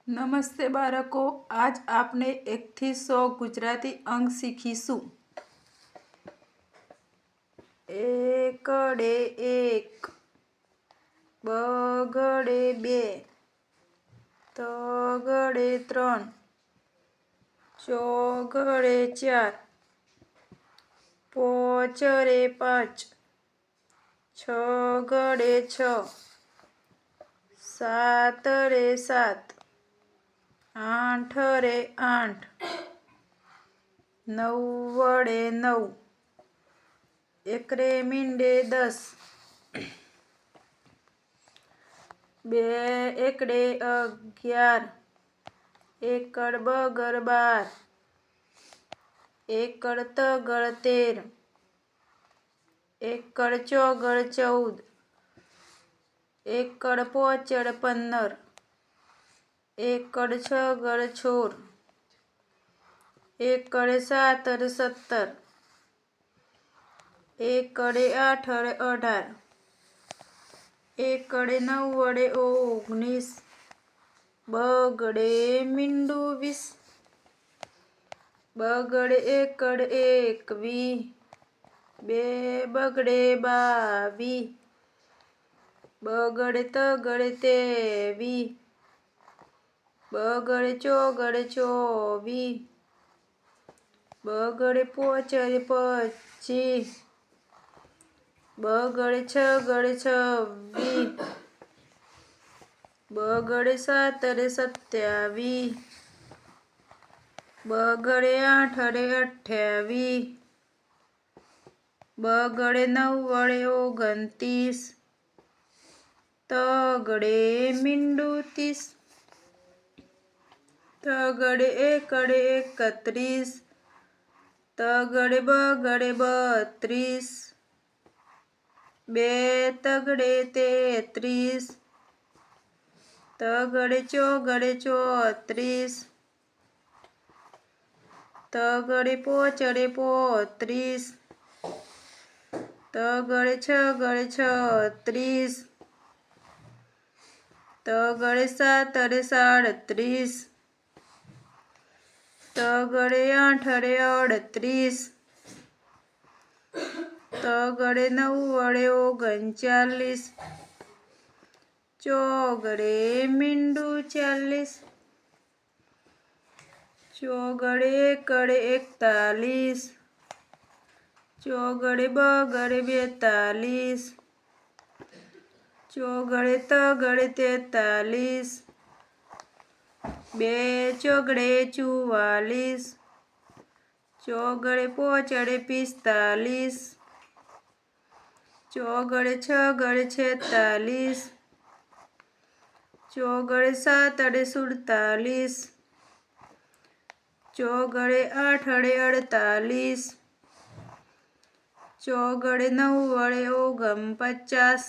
નમસ્તે બાળકો, આજ આપણે 1 થી 100 ગુજરાતી અંક શીખીશું. એકડે 1, બગડે 2, તગડે 3, ચોગડે 4, પોચડે 5, છગડે 6, સાતડે 7, આઠડે 8, નવ્વડે 9, એકડે મીંડે 10, બે એકડે 11, એકડ બગડ 12, એકડ તગડ 13, એકડ ચોગડ 14, એકડ પોચડ 15, એકડ છગડ 16, એકડ સાતડ 17, એકડે આઠડ 18, એકડે નવ્વડે 19, બગડે મીંડું 20, બગડે એકડ 21, બે બગડે 22, બગડે તગડ 23, બગડે ચોગડ 24, બગડે પોચડ 25, બગડે છગડ 26, બગડે સાતડ 27, બગડે આઠડે 28, બગડે નવ્વડે 29, તગડે મીંડું 30, તગડે એકડે 31, તગડે બગડે 32, બે તગડે 33, તગડે ચોગડે 34, તગડે પોચડે 35, તગડે છગડ 36, તગડે સાતડે 37, તગડે આઠડે 38, તગડે નવ્વડે 39, ચોગડે મીંડું 40, ચોગડે એકડે 41, ચોગડે બગડે 42, ચોગડે તગડે 43, બે ચોગડે 44, ચોગડે પોચડે 45, ચોગડે છગડ 46, ચોગડે સાતડે 47, ચોગડે આઠડે 48, ચોગડે નવ્વડે 49,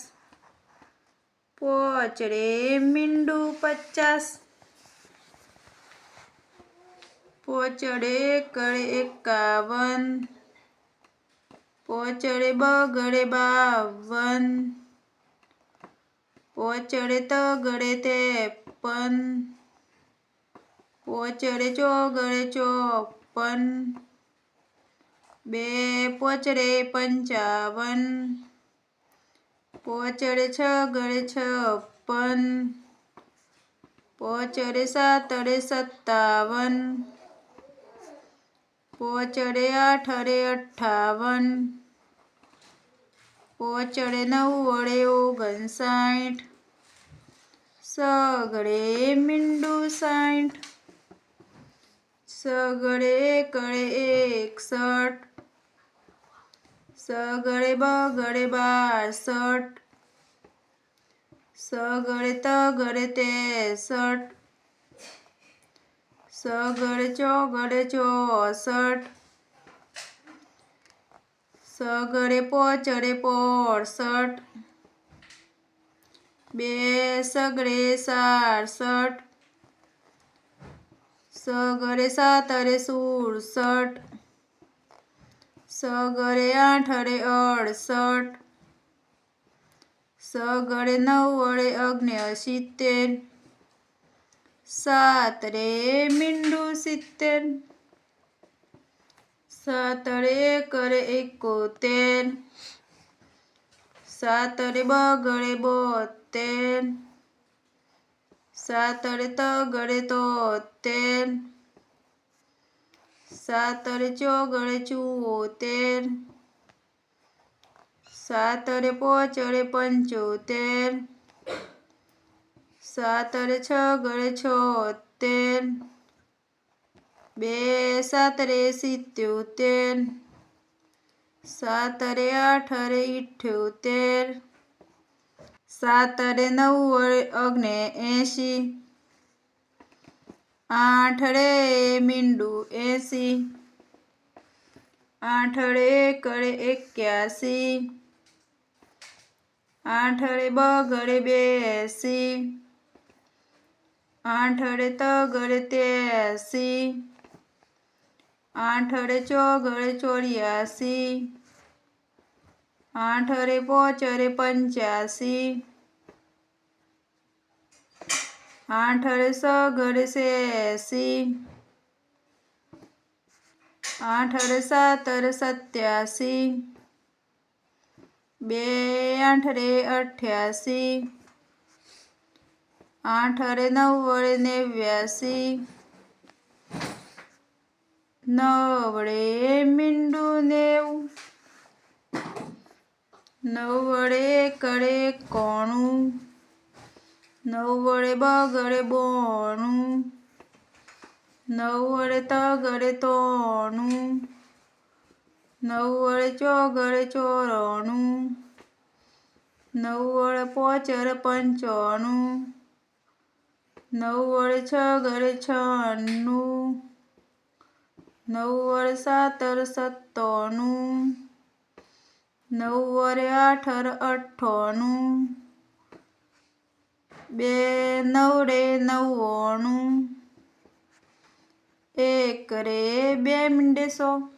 પોચડે મીંડું 50, પોચડે એકડે 51, પોચડે બગડે 52, પોચડે તગડે 53, પોચડે ચોગડે 54, બે પોચડે 55, પોચડે છગડ 56, પોચડે સાતડે 57, પોચડે આઠડે 58, પોચડે નવ્વડે 59, સગડે મીંડું 60, સગડે એકડે 61, સગડે બગડે 62, સગડે તગડે 63, સગડે ચોગડે 64, સગડે પોચડે 65, બે સગડે 67, સગડે સાતડે 67, સગડે આઠડે 68, સગડે નવ્વડે 69, સાત રે મીંડું 70, સાત રે કરે 71, સાત રે બગડે 72, સાત રે તગડે 73, સાત રે ચોગડે 74, સાત રે પોચડે 75, સાત રે છગડે 76, બે સાત રે 77, સાત રે આઠ રે 78, સાત રે નવ વડે 79, આઠ રે મીંડું 80, આઠ રે એકડે 81, આઠ રે બગડે 82, આઠ રે તગડે 83, આઠ રે ચોગડે 84, આઠ રે પોચડે 85, આઠ રે સગડે 86, આઠ રે સાત રે 87, બે આઠ રે 88, આઠ રે નવ વડે 89, નવ રે મીંડું 90, નવ વડે એકડે 91, નવ વડે બગડે 92, નવ વડે તગડે 93, નવ વડે ચોગડે 94, નવ વડે પોચડે 95, નવ વડે છગડે 96, નવ વડે સાત રે 97, નવ વડે આઠ રે 98, બે નવ રે 99, એક રે બે મીંડે 100.